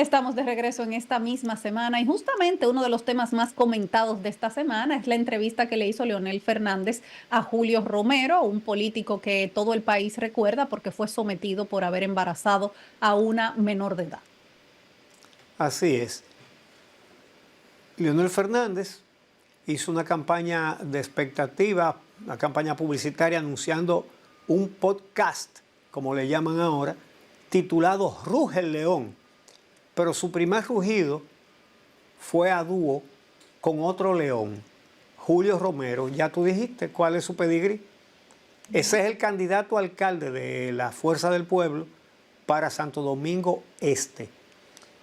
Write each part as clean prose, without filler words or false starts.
Estamos de regreso en esta misma semana y justamente uno de los temas más comentados de esta semana es la entrevista que le hizo Leonel Fernández a Julio Romero, un político que todo el país recuerda porque fue sometido por haber embarazado a una menor de edad. Así es. Leonel Fernández hizo una campaña de expectativa, una campaña publicitaria anunciando un podcast, como le llaman ahora, titulado Ruge el León. Pero su primer rugido fue a dúo con otro león, Julio Romero. Ya tú dijiste cuál es su pedigrí. Ese es el candidato a alcalde de la Fuerza del Pueblo para Santo Domingo Este.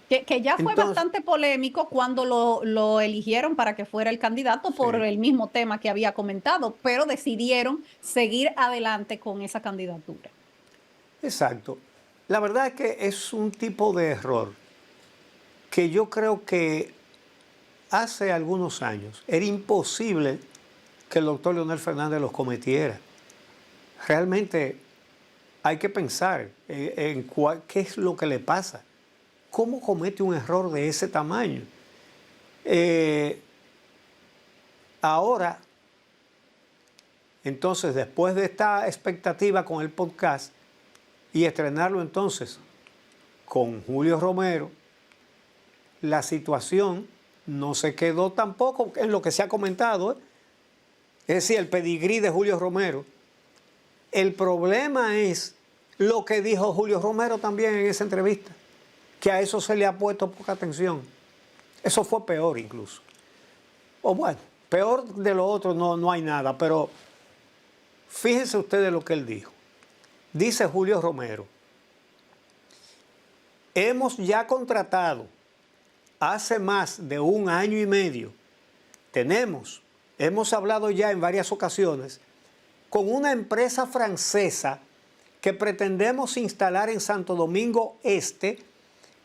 Que ya fue bastante polémico cuando lo eligieron para que fuera el candidato por el mismo tema que había comentado, pero decidieron seguir adelante con esa candidatura. Exacto. La verdad es que es un tipo de error que yo creo que hace algunos años era imposible que el doctor Leonel Fernández los cometiera. Realmente hay que pensar en qué es lo que le pasa. ¿Cómo comete un error de ese tamaño? Ahora, entonces, después de esta expectativa con el podcast y estrenarlo entonces con Julio Romero, la situación no se quedó tampoco en lo que se ha comentado, ¿eh? Es decir, el pedigrí de Julio Romero. El problema es lo que dijo Julio Romero también en esa entrevista, que a eso se le ha puesto poca atención. Eso fue peor incluso. O bueno, peor de lo otro no hay nada, pero fíjense ustedes lo que él dijo. Dice Julio Romero: hemos ya contratado hace más de 1 año y medio, hemos hablado ya en varias ocasiones con una empresa francesa que pretendemos instalar en Santo Domingo Este,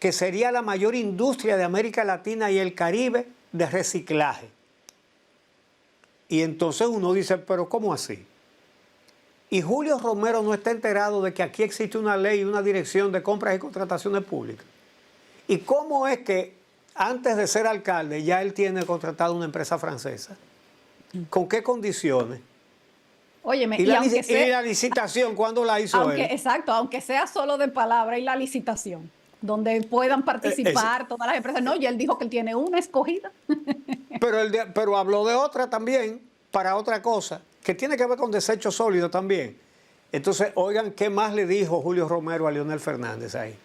que sería la mayor industria de América Latina y el Caribe de reciclaje. Y entonces uno dice, pero ¿cómo así? Y Julio Romero no está enterado de que aquí existe una ley y una dirección de compras y contrataciones públicas. ¿Y cómo es que antes de ser alcalde ya él tiene contratado una empresa francesa? ¿Con qué condiciones? Óyeme, y la licitación, ¿cuándo la hizo él? Exacto, aunque sea solo de palabra, y la licitación, donde puedan participar todas las empresas. No, y él dijo que él tiene una escogida. Pero habló de otra también, para otra cosa, que tiene que ver con desechos sólidos también. Entonces, oigan, ¿qué más le dijo Julio Romero a Leonel Fernández ahí?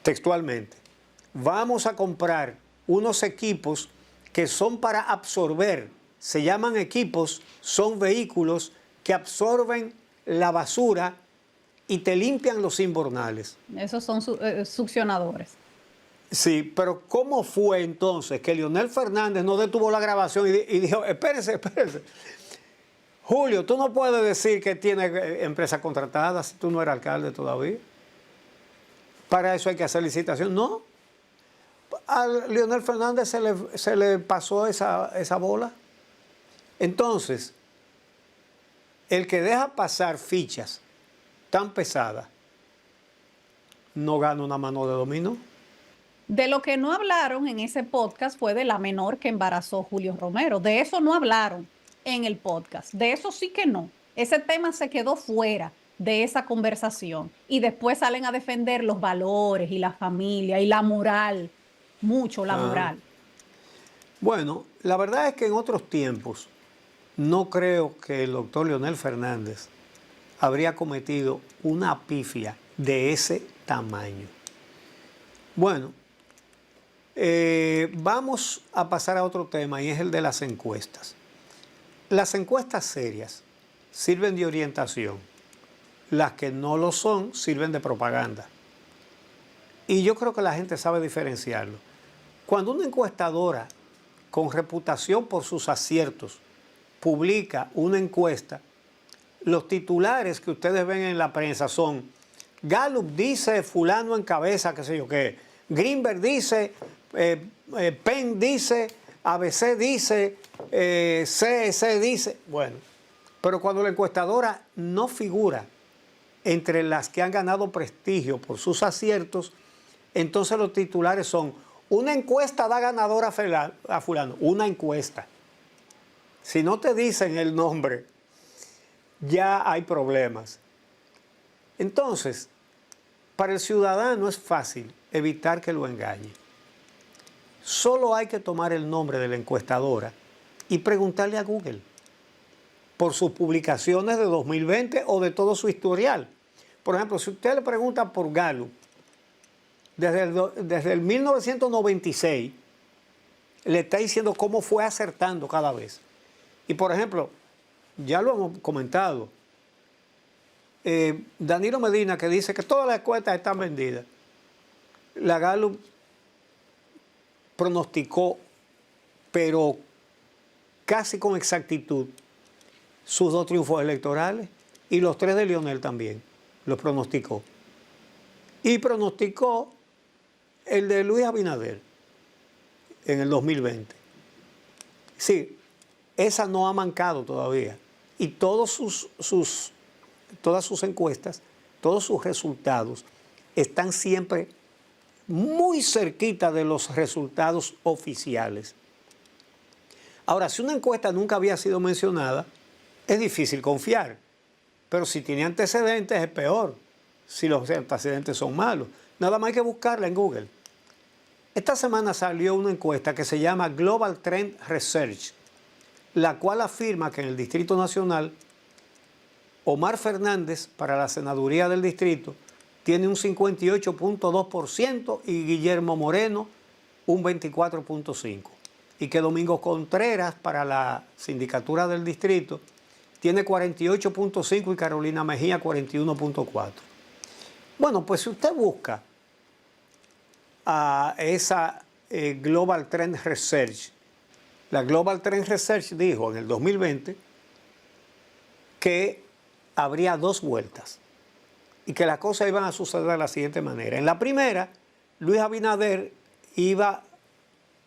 Textualmente: vamos a comprar unos equipos que son para absorber, se llaman equipos, son vehículos que absorben la basura y te limpian los invernales. Esos son succionadores. Sí, pero ¿cómo fue entonces que Leonel Fernández no detuvo la grabación y dijo, espérese? Julio, tú no puedes decir que tiene empresa contratada si tú no eres alcalde todavía? Para eso hay que hacer licitación. No. A Leonel Fernández se le pasó esa bola. Entonces, el que deja pasar fichas tan pesadas no gana una mano de dominó. De lo que no hablaron en ese podcast fue de la menor que embarazó Julio Romero. De eso no hablaron en el podcast. De eso sí que no. Ese tema se quedó fuera de esa conversación. Y después salen a defender los valores y la familia y la moral. Mucho la moral. Bueno, la verdad es que en otros tiempos no creo que el doctor Leonel Fernández habría cometido una pifia de ese tamaño. Bueno, vamos a pasar a otro tema y es el de las encuestas. Las encuestas serias sirven de orientación. Las que no lo son sirven de propaganda. Y yo creo que la gente sabe diferenciarlo. Cuando una encuestadora con reputación por sus aciertos publica una encuesta, los titulares que ustedes ven en la prensa son: Gallup dice fulano encabeza, qué sé yo qué, Greenberg dice, Penn dice, ABC dice, CEC dice. Bueno, pero cuando la encuestadora no figura entre las que han ganado prestigio por sus aciertos, entonces los titulares son: una encuesta da ganadora a fulano. Una encuesta. Si no te dicen el nombre, ya hay problemas. Entonces, para el ciudadano es fácil evitar que lo engañe. Solo hay que tomar el nombre de la encuestadora y preguntarle a Google por sus publicaciones de 2020 o de todo su historial. Por ejemplo, si usted le pregunta por Gallup, desde el 1996, le está diciendo cómo fue acertando cada vez. Y por ejemplo, ya lo hemos comentado, Danilo Medina, que dice que todas las encuestas están vendidas. La Gallup pronosticó, pero casi con exactitud, sus 2 triunfos electorales y los 3 de Lionel también los pronosticó. Y pronosticó el de Luis Abinader en el 2020. Sí, esa no ha mancado todavía. Y todas sus encuestas, todos sus resultados están siempre muy cerquita de los resultados oficiales. Ahora, si una encuesta nunca había sido mencionada, es difícil confiar. Pero si tiene antecedentes, es peor. Si los antecedentes son malos. Nada más hay que buscarla en Google. Esta semana salió una encuesta que se llama Global Trend Research, la cual afirma que en el Distrito Nacional, Omar Fernández, para la senaduría del distrito, tiene un 58.2% y Guillermo Moreno un 24.5%. Y que Domingo Contreras, para la sindicatura del distrito, tiene 48.5% y Carolina Mejía 41.4%. Bueno, pues si usted busca a esa Global Trend Research, la Global Trend Research dijo en el 2020 que habría 2 vueltas y que las cosas iban a suceder de la siguiente manera. En la primera, Luis Abinader iba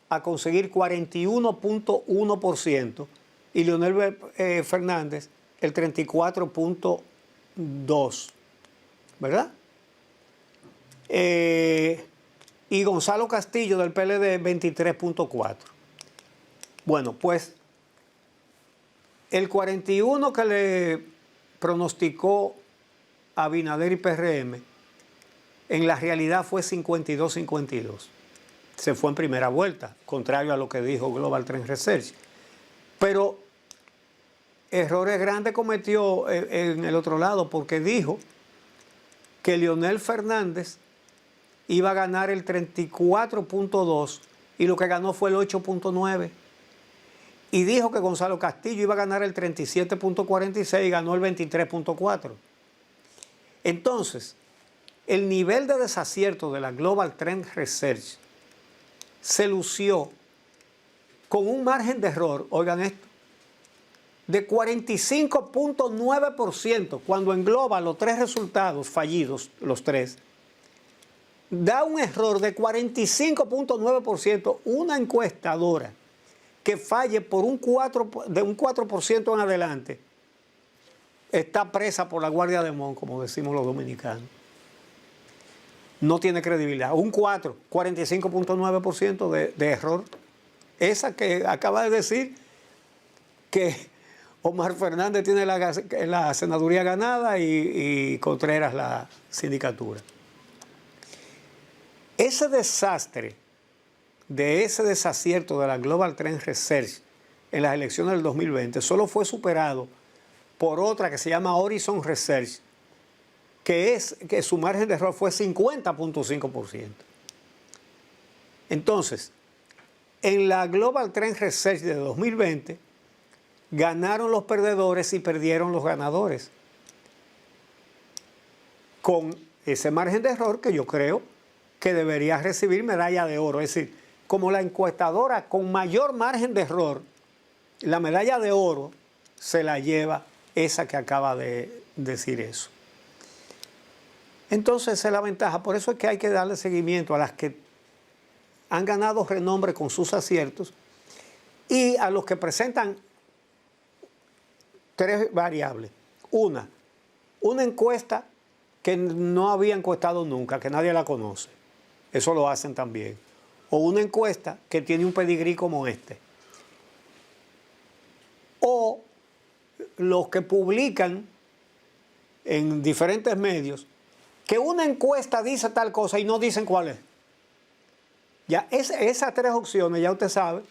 a conseguir 41.1% y Leonel Fernández el 34.2%, ¿verdad? Y Gonzalo Castillo del PLD 23.4%. Bueno, pues el 41 que le pronosticó Abinader y PRM, en la realidad fue 52-52. Se fue en primera vuelta, contrario a lo que dijo Global Trend Research. Pero errores grandes cometió en el otro lado, porque dijo que Leonel Fernández iba a ganar el 34.2% y lo que ganó fue el 8.9%. Y dijo que Gonzalo Castillo iba a ganar el 37.46% y ganó el 23.4%. Entonces, el nivel de desacierto de la Global Trend Research se lució con un margen de error, oigan esto, de 45.9%, cuando engloba los 3 resultados fallidos, los 3, da un error de 45.9%, una encuestadora que falle por de un 4% en adelante, está presa por la Guardia de Mon, como decimos los dominicanos. No tiene credibilidad. Un 45.9% de error. Esa que acaba de decir que Omar Fernández tiene la senaduría ganada y Contreras la sindicatura. Ese desastre de ese desacierto de la Global Trend Research en las elecciones del 2020 solo fue superado por otra que se llama Horizon Research, que su margen de error fue 50.5%. Entonces, en la Global Trend Research de 2020, ganaron los perdedores y perdieron los ganadores. Con ese margen de error que yo creo que debería recibir medalla de oro. Es decir, como la encuestadora con mayor margen de error, la medalla de oro se la lleva esa que acaba de decir eso. Entonces esa es la ventaja. Por eso es que hay que darle seguimiento a las que han ganado renombre con sus aciertos y a los que presentan 3 variables. Una encuesta que no había encuestado nunca, que nadie la conoce. Eso lo hacen también. O una encuesta que tiene un pedigrí como este. O los que publican en diferentes medios que una encuesta dice tal cosa y no dicen cuál es. Ya esas tres opciones, ya usted sabe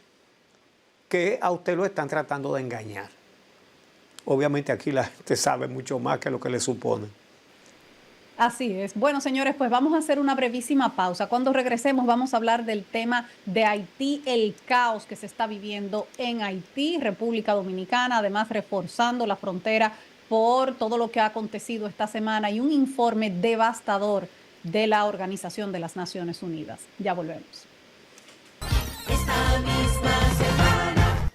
que a usted lo están tratando de engañar. Obviamente aquí la gente sabe mucho más que lo que le supone. Así es. Bueno, señores, pues vamos a hacer una brevísima pausa. Cuando regresemos vamos a hablar del tema de Haití, el caos que se está viviendo en Haití, República Dominicana, además reforzando la frontera por todo lo que ha acontecido esta semana y un informe devastador de la Organización de las Naciones Unidas. Ya volvemos. Esta misma